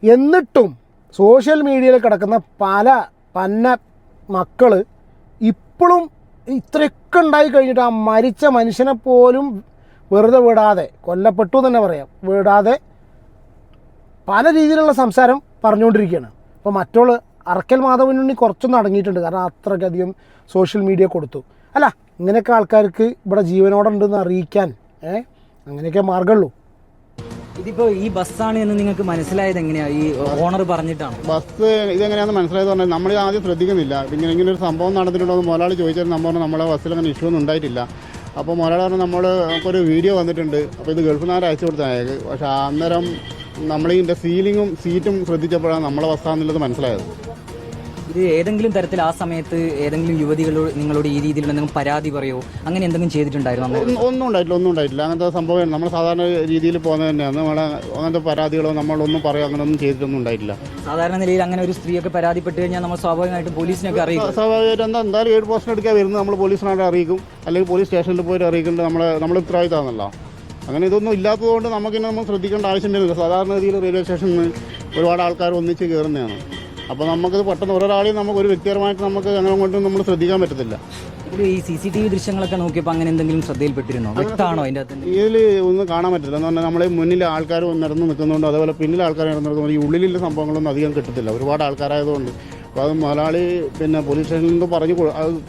എന്നിട്ടും സോഷ്യൽ മീഡിയയിൽ കിടക്കുന്ന പന്ന മക്കൾ ഇപ്പോഴും ഇത്രയൊക്കെ ഉണ്ടായി കഴിഞ്ഞിട്ട് ആ മരിച്ച മനുഷ്യനെ പോലും വെറുതെ വിടാതെ, കൊല്ലപ്പെട്ടു തന്നെ പറയാം, വിടാതെ പല രീതിയിലുള്ള സംസാരം പറഞ്ഞുകൊണ്ടിരിക്കുകയാണ്. അപ്പോൾ മറ്റുള്ള അറക്കൽ മാധവനുണ്ണി കുറച്ചൊന്നും അടങ്ങിയിട്ടുണ്ട്, കാരണം അത്രയ്ക്കധികം സോഷ്യൽ മീഡിയ കൊടുത്തു. അല്ല, ഇങ്ങനെയൊക്കെ ആൾക്കാർക്ക് ഇവിടെ ജീവനോടെ ഉണ്ടെന്ന് അറിയിക്കാൻ അങ്ങനെയൊക്കെ മാർഗമുള്ളൂ. ഇതിപ്പോ ഈ ബസ്സാണ് എന്ന് നിങ്ങൾക്ക് മനസ്സിലായത് എങ്ങനെയാ? ഈ ഓണർ പറഞ്ഞിട്ടാണ് ബസ് ഇതെങ്ങനെയാണെന്ന് മനസ്സിലായത് പറഞ്ഞാൽ നമ്മൾ ആദ്യം ശ്രദ്ധിക്കുന്നില്ല. ഇങ്ങനെ ഒരു സംഭവം നടന്നിട്ടുണ്ടോ എന്ന് മുതലാളി ചോദിച്ചാൽ നമ്മൾ നമ്മളെ ബസ്സിൽ അങ്ങനെ ഇഷ്യൂ ഒന്നും ഉണ്ടായിട്ടില്ല. അപ്പോൾ മുതലാളി പറഞ്ഞാൽ നമ്മൾ ഒരു വീഡിയോ വന്നിട്ടുണ്ട്, അപ്പോൾ ഇത് ഗൾഫിൽ നിന്ന് അയച്ചു കൊടുത്ത അയാൾക്ക്. പക്ഷേ അന്നേരം നമ്മളിതിൻ്റെ സീലിങ്ങും സീറ്റും ശ്രദ്ധിച്ചപ്പോഴാണ് നമ്മളെ ബസ്സാണെന്നുള്ളത് മനസ്സിലായത്. ഇത് ഏതെങ്കിലും തരത്തിൽ ആ സമയത്ത് ഏതെങ്കിലും യുവതികളോട് നിങ്ങളോട് ഈ രീതിയിലുള്ള എന്തെങ്കിലും പരാതി പറയോ അങ്ങനെ എന്തെങ്കിലും ചെയ്തിട്ടുണ്ടായിരുന്നു? ഒന്നും ഉണ്ടായിട്ടില്ല. അങ്ങനത്തെ സംഭവം നമ്മൾ സാധാരണ രീതിയിൽ പോകുന്നത് തന്നെയാണ്. നമ്മളെ അങ്ങനത്തെ പരാതികളോ നമ്മളൊന്നും പറയുക അങ്ങനെയൊന്നും ചെയ്തിട്ടൊന്നും ഉണ്ടായിട്ടില്ല. സാധാരണ നിലയിൽ അങ്ങനെ ഒരു സ്ത്രീയൊക്കെ പരാതിപ്പെട്ട് കഴിഞ്ഞാൽ നമ്മൾ സ്വാഭാവികമായിട്ടും പോലീസിനൊക്കെ അറിയിക്കും. സ്വാഭാവികമായിട്ട് എന്തായാലും 7 പോസ്റ്റ് എടുക്കാൻ വരുന്നത് നമ്മൾ പോലീസിനായിട്ട് അറിയിക്കും, അല്ലെങ്കിൽ പോലീസ് സ്റ്റേഷനിൽ പോയിട്ട് അറിയിക്കേണ്ടത് നമ്മൾ ഉത്തരവാദിത്തമാണല്ലോ. അങ്ങനെ ഇതൊന്നും ഇല്ലാത്തതുകൊണ്ട് നമുക്കിന്നെ നമ്മൾ ശ്രദ്ധിക്കേണ്ട ആവശ്യം വരുന്നില്ല. സാധാരണ രീതിയിൽ റെയിൽവേ സ്റ്റേഷനിൽ ഒരുപാട് ആൾക്കാർ ഒന്നിച്ച് കയറുന്നതാണ്. അപ്പോൾ നമുക്കത് പെട്ടെന്ന് ഒരാളെയും നമുക്ക് ഒരു വ്യക്തിപരമായിട്ട് നമുക്ക് അങ്ങനെ കൊണ്ട് നമ്മൾ ശ്രദ്ധിക്കാൻ പറ്റത്തില്ല. ഇതിൽ ഈ CCTV ദൃശ്യങ്ങളൊക്കെ നോക്കിയപ്പോൾ അങ്ങനെ എന്തെങ്കിലും ശ്രദ്ധയിൽപ്പെട്ടിരുന്നോ? വ്യക്തമാണോ അതിൻ്റെ അകത്ത്? ഇതിൽ ഒന്നും കാണാൻ പറ്റില്ല. എന്ന് പറഞ്ഞാൽ നമ്മളെ മുന്നിൽ ആൾക്കാർ നടന്ന് നിൽക്കുന്നുണ്ട്, അതേപോലെ പിന്നിൽ ആൾക്കാർ നടന്നിരുന്നു. ഈ ഉള്ളിലുള്ള സംഭവങ്ങളൊന്നും അധികം കിട്ടത്തില്ല, ഒരുപാട് ആൾക്കാരായതുകൊണ്ട്. അപ്പോൾ അത് മുതലാളി പിന്നെ പോലീസ് സ്റ്റേഷനിൽ നിന്ന് പറഞ്ഞു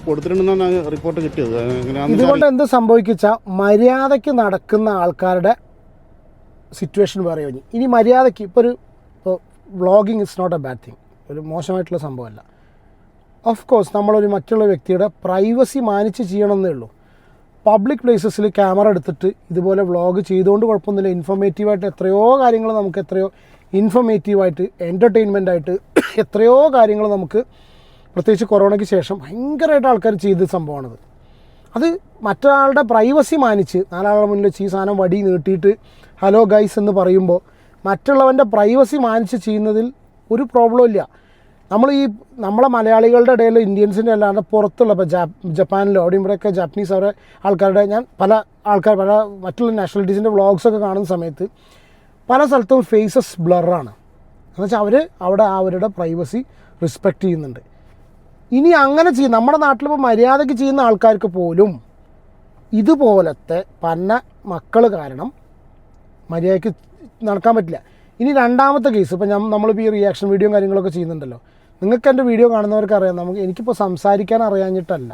കൊടുത്തിട്ടുണ്ടെന്നാണ് റിപ്പോർട്ട് കിട്ടിയത്. ഇതുകൊണ്ട് എന്ത് സംഭവിച്ചാൽ മര്യാദയ്ക്ക് നടക്കുന്ന ആൾക്കാരുടെ സിറ്റുവേഷൻ പറയുക. ഇനി മര്യാദയ്ക്ക് ഇപ്പോൾ vlogging is not a bad thing, ഒരു മോശമായിട്ടുള്ള സംഭവമല്ല. ഓഫ് കോഴ്സ് നമ്മളൊരു മറ്റുള്ള വ്യക്തിയുടെ പ്രൈവസി മാനിച്ച് ചെയ്യണമെന്നേ ഉള്ളൂ. പബ്ലിക് പ്ലേസസിൽ ക്യാമറ എടുത്തിട്ട് ഇതുപോലെ വ്ളോഗ് ചെയ്തുകൊണ്ട് കുഴപ്പമൊന്നുമില്ല. ഇൻഫോർമേറ്റീവായിട്ട് എത്രയോ കാര്യങ്ങൾ നമുക്ക് ഇൻഫോർമേറ്റീവായിട്ട് എൻ്റർടൈൻമെൻറ്റായിട്ട് എത്രയോ കാര്യങ്ങൾ നമുക്ക് പ്രത്യേകിച്ച് കൊറോണയ്ക്ക് ശേഷം ഭയങ്കരമായിട്ട് ആൾക്കാർ ചെയ്ത സംഭവമാണത്. അത് മറ്റൊരാളുടെ പ്രൈവസി മാനിച്ച് 4 ആളുടെ മുന്നിൽ വെച്ച് ഈ സാധനം വടി നീട്ടിയിട്ട് ഹലോ ഗൈസ് എന്ന് പറയുമ്പോൾ മറ്റുള്ളവൻ്റെ പ്രൈവസി മാനിച്ച് ചെയ്യുന്നതിൽ ഒരു പ്രോബ്ലം ഇല്ല. നമ്മളെ മലയാളികളുടെ ഇടയിൽ ഇന്ത്യൻസിൻ്റെ അല്ലാണ്ട് പുറത്തുള്ള ഇപ്പോൾ ജപ്പാനിലോ അവിടെ ഇവിടെയൊക്കെ ജാപ്പനീസ് അവരെ ആൾക്കാരുടെ ഞാൻ പല മറ്റുള്ള നാഷണാലിറ്റീസിൻ്റെ വ്ളോഗ്സൊക്കെ കാണുന്ന സമയത്ത് പല സ്ഥലത്തും ഫേസസ് ബ്ലറാണ്. എന്നുവെച്ചാൽ അവിടെ അവരുടെ പ്രൈവസി റെസ്പെക്റ്റ് ചെയ്യുന്നുണ്ട്. ഇനി അങ്ങനെ നമ്മുടെ നാട്ടിലിപ്പോൾ മര്യാദയ്ക്ക് ചെയ്യുന്ന ആൾക്കാർക്ക് പോലും ഇതുപോലത്തെ പന്ന മക്കൾ കാരണം മര്യാദയ്ക്ക് നടക്കാൻ പറ്റില്ല. ഇനി രണ്ടാമത്തെ കേസ്, ഇപ്പോൾ നമ്മളിപ്പോൾ ഈ റിയാക്ഷൻ വീഡിയോയും കാര്യങ്ങളൊക്കെ ചെയ്യുന്നുണ്ടല്ലോ, നിങ്ങൾക്ക് എൻ്റെ വീഡിയോ കാണുന്നവർക്ക് അറിയാം. എനിക്കിപ്പോൾ സംസാരിക്കാൻ അറിയാഞ്ഞിട്ടല്ല,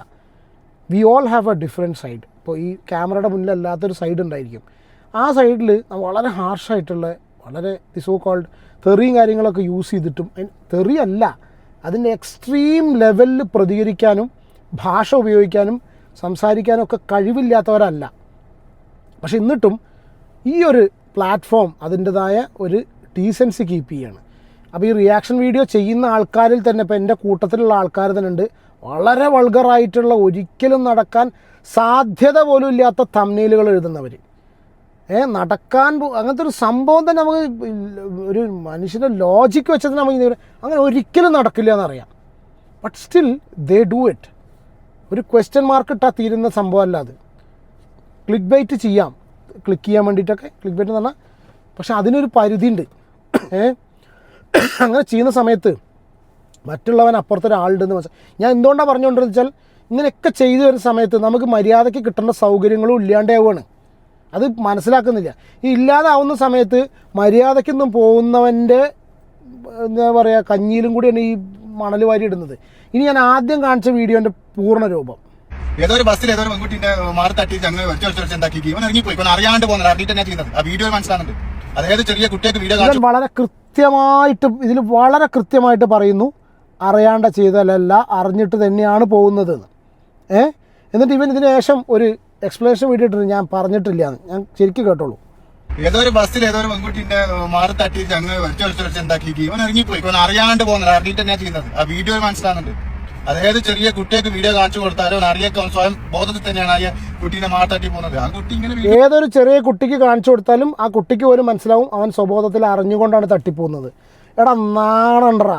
we all have a different side. ഇപ്പോൾ ഈ ക്യാമറയുടെ മുന്നിലല്ലാത്തൊരു സൈഡ് ഉണ്ടായിരിക്കും. ആ സൈഡിൽ വളരെ ഹാർഷായിട്ടുള്ള വളരെ സോ കോൾഡ് തെറിയും കാര്യങ്ങളൊക്കെ യൂസ് ചെയ്തിട്ടും, തെറിയല്ല അതിൻ്റെ എക്സ്ട്രീം ലെവലിൽ പ്രതികരിക്കാനും ഭാഷ ഉപയോഗിക്കാനും സംസാരിക്കാനും ഒക്കെ കഴിവില്ലാത്തവരല്ല. പക്ഷെ എന്നിട്ടും ഈ ഒരു പ്ലാറ്റ്ഫോം അതിൻ്റെതായ ഒരു ഡീസൻസി കീപ്പ് ചെയ്യാണ്. അപ്പോൾ ഈ റിയാക്ഷൻ വീഡിയോ ചെയ്യുന്ന ആൾക്കാരിൽ തന്നെ ഇപ്പോൾ എൻ്റെ കൂട്ടത്തിലുള്ള ആൾക്കാർ തന്നെ ഉണ്ട് വളരെ വൾഗറായിട്ടുള്ള, ഒരിക്കലും നടക്കാൻ സാധ്യത പോലും ഇല്ലാത്ത തംബ്നെയിലുകൾ എഴുതുന്നവർ. അങ്ങനത്തെ ഒരു സംഭവം തന്നെ നമുക്ക് ഒരു മനുഷ്യൻ്റെ ലോജിക്ക് വെച്ചത് നമുക്ക് അങ്ങനെ ഒരിക്കലും നടക്കില്ല എന്നറിയാം. But still they do it. ഒരു ക്വസ്റ്റ്യൻ മാർക്ക് ഇട്ടാൽ തീരുന്ന സംഭവമല്ല അത്. ക്ലിക്ക് ബൈറ്റ് ചെയ്യാം, ക്ലിക്ക് ചെയ്യാൻ വേണ്ടിയിട്ടൊക്കെ ക്ലിക്ക് ബൈറ്റ് എന്ന് പറഞ്ഞാൽ, പക്ഷെ അതിനൊരു പരിധിയുണ്ട്. അങ്ങനെ ചെയ്യുന്ന സമയത്ത് മറ്റുള്ളവൻ അപ്പുറത്തൊരാളുണ്ടെന്ന് മനസ്സിലായി. ഞാൻ എന്തുകൊണ്ടാണ് പറഞ്ഞുകൊണ്ടിരുന്നത് വെച്ചാൽ, ഇങ്ങനെയൊക്കെ ചെയ്തു വരുന്ന സമയത്ത് നമുക്ക് മര്യാദയ്ക്ക് കിട്ടേണ്ട സൗകര്യങ്ങളും ഇല്ലാണ്ടാവുകയാണ്. അത് മനസ്സിലാക്കുന്നില്ല. ഈ ഇല്ലാതാവുന്ന സമയത്ത് മര്യാദയ്ക്കൊന്നും പോകുന്നവൻ്റെ എന്താ പറയുക കഞ്ഞിയിലും കൂടിയാണ് ഈ മണൽ വാരി ഇടുന്നത്. ഇനി ഞാൻ ആദ്യം കാണിച്ച വീഡിയോൻ്റെ പൂർണ്ണ രൂപം. ഏതോ ഒരു ബസ്സിൽ ഏതോ ഒരു പെൺകുട്ടിന്റെ മാറി തട്ടിയിട്ട് അങ്ങനെ ഒറ്റ ഇവൻ ഇറങ്ങിപ്പോയി. ഇവൻ അറിയാണ്ട് പോകുന്നത്, അറിഞ്ഞിട്ട് തന്നെ ചെയ്യുന്നത്. ആ വീഡിയോ മനസ്സിലാകുന്നുണ്ട്. അതായത് ചെറിയ കുട്ടിയൊക്കെ വീഡിയോ വളരെ കൃത്യമായിട്ട് പറയുന്നു, അറിയാണ്ട് ചെയ്തതല്ല, അറിഞ്ഞിട്ട് തന്നെയാണ് പോകുന്നതെന്ന്. എന്നിട്ട് ഇവൻ ഇതിന് ശേഷം ഒരു എക്സ്പ്ലനേഷൻ വീഡിയോ ഇട്ടിട്ട് ഞാൻ പറഞ്ഞിട്ടില്ല എന്ന്. ഞാൻ ശരിക്കും കേട്ടോളൂ. ഏതോ ഒരു ബസ്സിൽ ഏതോ ഒരു പെൺകുട്ടിന്റെ മാറി തട്ടിയിട്ട് അങ്ങനെ ഒറ്റ ഇവൻ ഇറങ്ങിപ്പോയി. ഇവൻ അറിയാണ്ട് പോകുന്നത്, അറിഞ്ഞിട്ട് തന്നെ ചെയ്യുന്നത്. ആ വീഡിയോ മനസ്സിലാകുന്നുണ്ട്. അതായത് ചെറിയ കുട്ടിയൊക്കെ വീഡിയോ കാണിച്ചു കൊടുത്താലും അറിയൊക്കെ സ്വയം ബോധത്തിൽ തന്നെയാണ് ആ കുട്ടീനെ മാറി തട്ടി പോകുന്നത്. ആ കുട്ടി ഇങ്ങനെ ഏതൊരു ചെറിയ കുട്ടിക്ക് കാണിച്ചു കൊടുത്താലും ആ കുട്ടിക്ക് പോലും മനസ്സിലാവും അവൻ സ്വബോധത്തിൽ അറിഞ്ഞുകൊണ്ടാണ് തട്ടിപ്പോകുന്നത്. എടാ നാണണ്ടാ,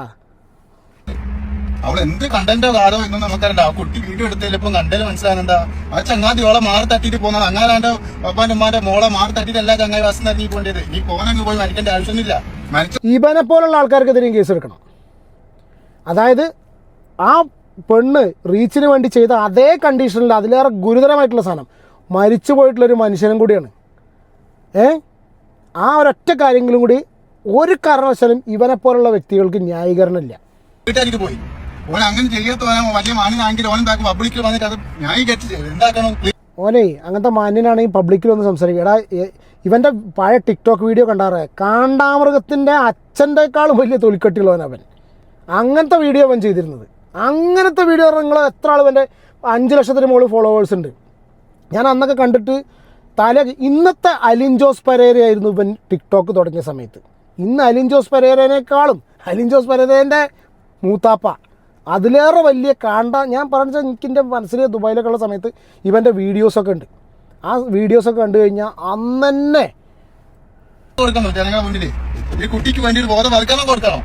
അവൾ എന്ത് കണ്ടന്റോ കാതോ എന്നും നമുക്കറിയണ്ട. ആ കുട്ടി വീഡിയോ എടുത്തതിലിപ്പം കണ്ടല് മനസ്സിലാകുന്നെന്താ, ആ ചങ്ങാതിയോളെ മാറി തട്ടിട്ട് പോകുന്നത്. അങ്ങാലാണ്ട് പപ്പാന്റെ ഉമ്മാന്റെ മോളെ മാറി തട്ടിട്ട് എല്ലാ ചങ്ങായി ബസ്സിന് ഇറങ്ങി പോകേണ്ടത്. ഈ പോകാനങ്ങ് പോയി മരിക്കേണ്ട ആവശ്യമൊന്നുമില്ല. ഇവനെ പോലുള്ള ആൾക്കാർക്കെതിരെയും കേസെടുക്കണം. അതായത് ആ പെണ്ണ് റീച്ചിന് വേണ്ടി ചെയ്ത അതേ കണ്ടീഷനിൽ അതിലേറെ ഗുരുതരമായിട്ടുള്ള സാധനം മരിച്ചു പോയിട്ടുള്ളൊരു മനുഷ്യനും കൂടിയാണ്. ആ ഒരൊറ്റ കാര്യങ്ങളും കൂടി ഒരു കാരണവശാലും ഇവനെ പോലുള്ള വ്യക്തികൾക്ക് ന്യായീകരണമില്ല. വീട്ടുകാർക്ക് പോയി ഓൻ അങ്ങനെ ചെയ്യാത്ത വലിയ മാന്യനാണെങ്കിൽ ഓൻ എന്താക്കും പബ്ലിക്കിൽ വന്നിട്ട് അത് ന്യായീകരിച്ച് എന്താക്കണം. ഓനെ അങ്ങനത്തെ മാന്യനാണെങ്കിൽ പബ്ലിക്കിൽ വന്ന് സംസാരിക്കുക. എടാ ഇവൻ്റെ പഴയ ടിക്ടോക്ക് വീഡിയോ കണ്ടാറേ, കാണ്ടാമൃഗത്തിൻ്റെ അച്ഛൻ്റെക്കാളും വലിയ തൊലിക്കട്ടിയുള്ളവൻ അവൻ. അങ്ങനത്തെ വീഡിയോ അവൻ ചെയ്തിരുന്നത്. അങ്ങനത്തെ വീഡിയോ നിങ്ങൾ എത്ര ആൾ ഇവൻ്റെ 5 ലക്ഷത്തിന് മുകളിൽ ഫോളോവേഴ്സ് ഉണ്ട്. ഞാൻ അന്നൊക്കെ കണ്ടിട്ട് ഇന്നത്തെ അലിൻ ജോസ് പെരേരയായിരുന്നു ഇവൻ ടിക്ടോക്ക് തുടങ്ങിയ സമയത്ത്. ഇന്ന് അലിൻ ജോസ് പെരേരേനേക്കാളും അലിൻ ജോസ് പെരേരേൻ്റെ മൂത്താപ്പ അതിലേറെ വലിയ ഞാൻ പറഞ്ഞാൽ എനിക്കെൻ്റെ മനസ്സിൽ ദുബായിലൊക്കെ ഉള്ള സമയത്ത് ഇവൻ്റെ വീഡിയോസൊക്കെ ഉണ്ട്. ആ വീഡിയോസൊക്കെ കണ്ടു കഴിഞ്ഞാൽ അന്ന് തന്നെ ജനങ്ങളുടെ മുന്നിൽ ഈ കുട്ടിക്ക് വേണ്ടി ഒരു ബോധവൽക്കരണം കൊടുക്കണം.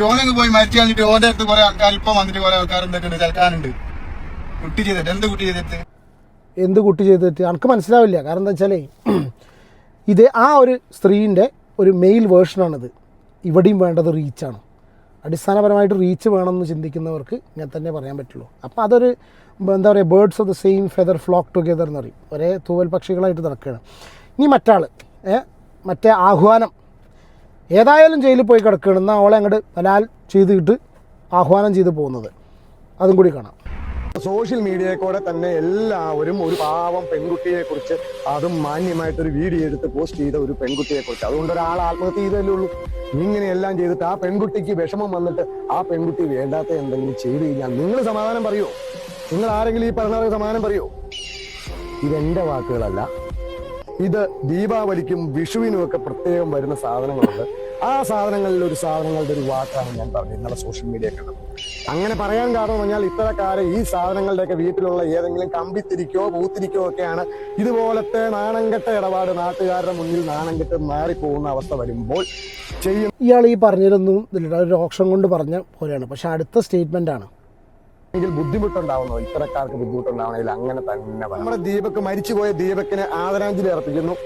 ഓനങ്ങ് പോയി മരിച്ചു കഴിഞ്ഞിട്ട് ഓന്റെ അടുത്ത് കുറെ ആൾക്കാർ ഇപ്പം വന്നിട്ട് കുറെ ആൾക്കാർ എന്തൊക്കെയുണ്ട് കേൾക്കാനുണ്ട്. കുട്ടി ചെയ്തിട്ട് എന്ത് കുട്ടി ചെയ്തിട്ട് എനിക്ക് മനസ്സിലാവില്ല. കാരണം എന്താ വെച്ചാൽ ഇത് ആ ഒരു സ്ത്രീൻ്റെ ഒരു മെയിൽ വേർഷനാണിത്. ഇവിടെയും വേണ്ടത് റീച്ചാണ്. അടിസ്ഥാനപരമായിട്ട് റീച്ച് വേണമെന്ന് ചിന്തിക്കുന്നവർക്ക് ഇങ്ങനെ തന്നെ പറയാൻ പറ്റുള്ളൂ. അപ്പോൾ അതൊരു എന്താ പറയുക, birds of the same feather flock together എന്ന് പറയും. ഒരേ തൂവൽ പക്ഷികളായിട്ട് നടക്കുകയാണ്. ഇനി മറ്റാൾ മറ്റേ ആഹ്വാനം, ഏതായാലും ജയിലിൽ പോയി കിടക്കുകയാണെന്ന് അവളെ അങ്ങോട്ട് ഹലാൽ ചെയ്തിട്ട് ആഹ്വാനം ചെയ്ത് പോകുന്നത്, അതും കൂടി കാണാം. സോഷ്യൽ മീഡിയയിൽ കൂടെ തന്നെ എല്ലാവരും ഒരു പാവം പെൺകുട്ടിയെ കുറിച്ച്, അതും മാന്യമായിട്ടൊരു വീഡിയോ എടുത്ത് പോസ്റ്റ് ചെയ്ത ഒരു പെൺകുട്ടിയെ കുറിച്ച്, അതുകൊണ്ട് ഒരാൾ ആത്മഹത്യ ചെയ്തല്ലേ ഉള്ളൂ. ഇങ്ങനെയെല്ലാം ചെയ്തിട്ട് ആ പെൺകുട്ടിക്ക് വിഷമം വന്നിട്ട് ആ പെൺകുട്ടി വേണ്ടാത്ത എന്തെങ്കിലും ചെയ്തു കഴിഞ്ഞാൽ നിങ്ങൾ സമാധാനം പറയുമോ? നിങ്ങൾ ആരെങ്കിലും ഈ പറഞ്ഞ സമാധാനം പറയുമോ? ഇതെന്റെ വാക്കുകളല്ല, ഇത് ദീപാവലിക്കും വിഷുവിനും ഒക്കെ പ്രത്യേകം വരുന്ന സാധനങ്ങളുണ്ട്. ആ സാധനങ്ങളിൽ ഒരു സാധനങ്ങളുടെ ഒരു വാക്കാണ് ഞാൻ പറഞ്ഞത് ഇന്നലെ സോഷ്യൽ മീഡിയ കണ്ടത്. അങ്ങനെ പറയാൻ കാരണം പറഞ്ഞാൽ ഇത്തരക്കാരെ ഈ സാധനങ്ങളുടെയൊക്കെ വീട്ടിലുള്ള ഏതെങ്കിലും കമ്പിത്തിരിക്കോ പൂത്തിരിക്കോ ഒക്കെയാണ് ഇതുപോലത്തെ നാണംകെട്ട ഇടപാട് നാട്ടുകാരുടെ മുന്നിൽ നാണംകെട്ട് മാറിപ്പോകുന്ന അവസ്ഥ വരുമ്പോൾ ചെയ്യും. ഇയാൾ ഈ പറഞ്ഞിരുന്നു ഒരു ഓപ്ഷൻ കൊണ്ട് പറഞ്ഞ പോലെയാണ്. പക്ഷെ അടുത്ത സ്റ്റേറ്റ്മെന്റ് ആണ്, എങ്കിൽ ബുദ്ധിമുട്ടുണ്ടാവുന്നോ, ഇത്തരക്കാർക്ക് ബുദ്ധിമുട്ടുണ്ടാവണമെങ്കിൽ അങ്ങനെ തന്നെ നമ്മുടെ ദീപക്, മരിച്ചുപോയ ദീപകിന് ആദരാഞ്ജലി അർപ്പിക്കുന്നു.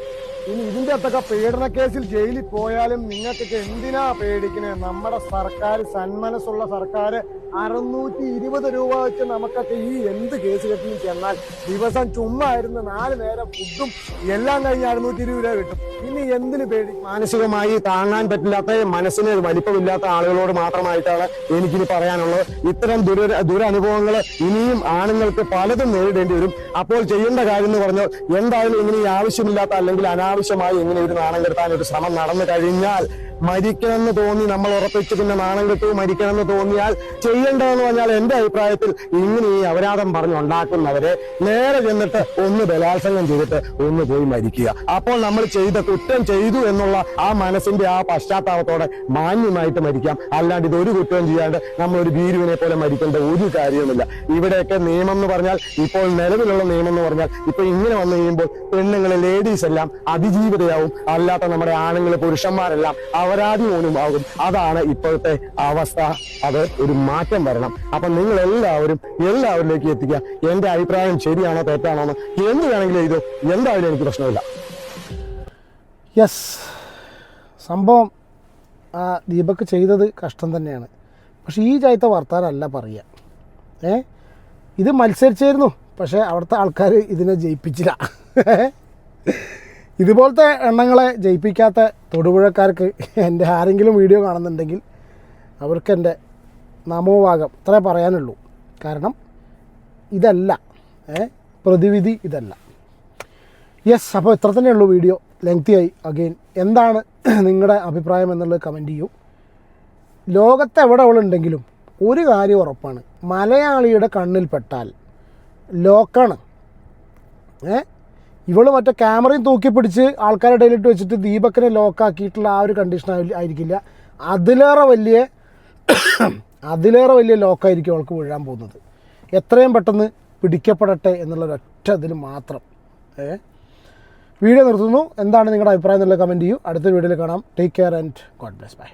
ഇനി ഇതിന്റെ അകത്തൊക്കെ പീഡന കേസിൽ ജയിലിൽ പോയാലും നിങ്ങൾക്കൊക്കെ എന്തിനാ പേടിക്കണേ? നമ്മുടെ സർക്കാർ, സന്മനസ്സുള്ള സർക്കാർ 620 രൂപ വെച്ച് നമുക്കൊക്കെ ഈ എന്ത് കേസ് കെട്ടിലും ചെന്നാൽ ദിവസം ചുമ്മാ ഇരുന്ന് 4 നേരം ഫുഡും എല്ലാം കഴിഞ്ഞ് 620 രൂപ കിട്ടും. ഇനി എന്തിന് പേടി? മാനസികമായി താങ്ങാൻ പറ്റില്ലാത്ത, മനസ്സിന് വലിപ്പമില്ലാത്ത ആളുകളോട് മാത്രമായിട്ടാണ് എനിക്കിനി പറയാനുള്ളത്. ഇത്തരം ദുരനുഭവങ്ങൾ ഇനിയും ആണുങ്ങൾക്ക് പലതും നേരിടേണ്ടി വരും. അപ്പോൾ ചെയ്യേണ്ട കാര്യം എന്ന് പറഞ്ഞാൽ എന്തായാലും ഇങ്ങനെ ആവശ്യമില്ലാത്ത അല്ലെങ്കിൽ അനാവശ്യമായി ഇങ്ങനെ ഒരു നാണം കെടുത്താൻ ഒരു ശ്രമം നടന്നു കഴിഞ്ഞാൽ, മരിക്കണമെന്ന് തോന്നി നമ്മൾ ഉറപ്പിച്ച് പിന്നെ നാണം കെട്ടു മരിക്കണമെന്ന് തോന്നിയാൽ ചെയ്യേണ്ടതെന്ന് പറഞ്ഞാൽ എന്റെ അഭിപ്രായത്തിൽ ഇങ്ങനെ ഈ അപരാധം പറഞ്ഞുണ്ടാക്കുന്നവരെ നേരെ ചെന്നിട്ട് ഒന്ന് ബലാത്സംഗം ചെയ്തിട്ട് ഒന്ന് പോയി മരിക്കുക. അപ്പോൾ നമ്മൾ ചെയ്ത കുറ്റം ചെയ്തു എന്നുള്ള ആ മനസ്സിന്റെ ആ പശ്ചാത്താപത്തോടെ മാന്യമായിട്ട് മരിക്കാം. അല്ലാണ്ട് ഇതൊരു കുറ്റവും ചെയ്യാണ്ട് നമ്മൾ ഒരു ഭീരുവിനെ പോലെ മരിക്കേണ്ട ഒരു കാര്യവുമില്ല. ഇവിടെയൊക്കെ നിയമം എന്ന് പറഞ്ഞാൽ, ഇപ്പോൾ നിലവിലുള്ള നിയമം എന്ന് പറഞ്ഞാൽ, ഇപ്പൊ ഇങ്ങനെ വന്നു കഴിയുമ്പോൾ പെണ്ണുങ്ങളെ ലേഡീസ് എല്ലാം അതിജീവിതയാവും, അല്ലാത്ത നമ്മുടെ ആണുങ്ങൾ പുരുഷന്മാരെല്ലാം അപരാധി പോലും ആകും. അതാണ് ഇപ്പോഴത്തെ അവസ്ഥ. അത് ഒരു മാറ്റം വരണം. അപ്പൊ നിങ്ങൾ എല്ലാവരിലേക്ക് എത്തിക്കുക. എന്റെ അഭിപ്രായം ശരിയാണോ തെറ്റാണോ എന്ന് എന്ത് വേണമെങ്കിലും എഴുതോ, എന്തായാലും എനിക്ക് പ്രശ്നമില്ല. യെസ്, സംഭവം ദീപക് ചെയ്തത് കഷ്ടം തന്നെയാണ്. പക്ഷെ ഈ ചായത്തെ വർത്താനല്ല പറയുക. ഇത് മത്സരിച്ചായിരുന്നു, പക്ഷേ അവിടുത്തെ ആൾക്കാർ ഇതിനെ ജയിപ്പിച്ചില്ല. ഇതുപോലത്തെ എണ്ണങ്ങളെ ജയിപ്പിക്കാത്ത തൊടുപുഴക്കാർക്ക് എൻ്റെ ആരെങ്കിലും വീഡിയോ കാണുന്നുണ്ടെങ്കിൽ അവർക്ക് എൻ്റെ നമോഭാഗം ഇത്രേ പറയാനുള്ളൂ. കാരണം ഇതല്ല പ്രതിവിധി, ഇതല്ല. യെസ്, അപ്പോൾ ഇത്ര തന്നെയുള്ളൂ വീഡിയോ. ലെങ്തിയായി. അഗെയിൻ, എന്താണ് നിങ്ങളുടെ അഭിപ്രായം എന്നുള്ളത് കമൻറ്റ് ചെയ്യൂ. ലോകത്ത് എവിടെ ഉണ്ടെങ്കിലും ഒരു കാര്യം ഉറപ്പാണ്, മലയാളിയുടെ കണ്ണിൽപ്പെട്ടാൽ ലോക്കാണ്. ഇവൾ മറ്റേ ക്യാമറയും തൂക്കി പിടിച്ച് ആൾക്കാരുടെ ഇടയിലിട്ട് വെച്ചിട്ട് ദീപക്കിനെ ലോക്കാക്കിയിട്ടുള്ള ആ ഒരു കണ്ടീഷൻ ആയിരിക്കില്ല, അതിലേറെ വലിയ ലോക്കായിരിക്കും അവൾക്ക് വീഴാൻ പോകുന്നത്. എത്രയും പെട്ടെന്ന് പിടിക്കപ്പെടട്ടെ എന്നുള്ളൊരൊറ്റ ഇതിൽ മാത്രം വീഡിയോ നിർത്തുന്നു. എന്താണ് നിങ്ങളുടെ അഭിപ്രായം എന്നുള്ളത് കമൻറ്റ് ചെയ്യൂ. അടുത്ത വീഡിയോയിൽ കാണാം. Take care and God bless. By.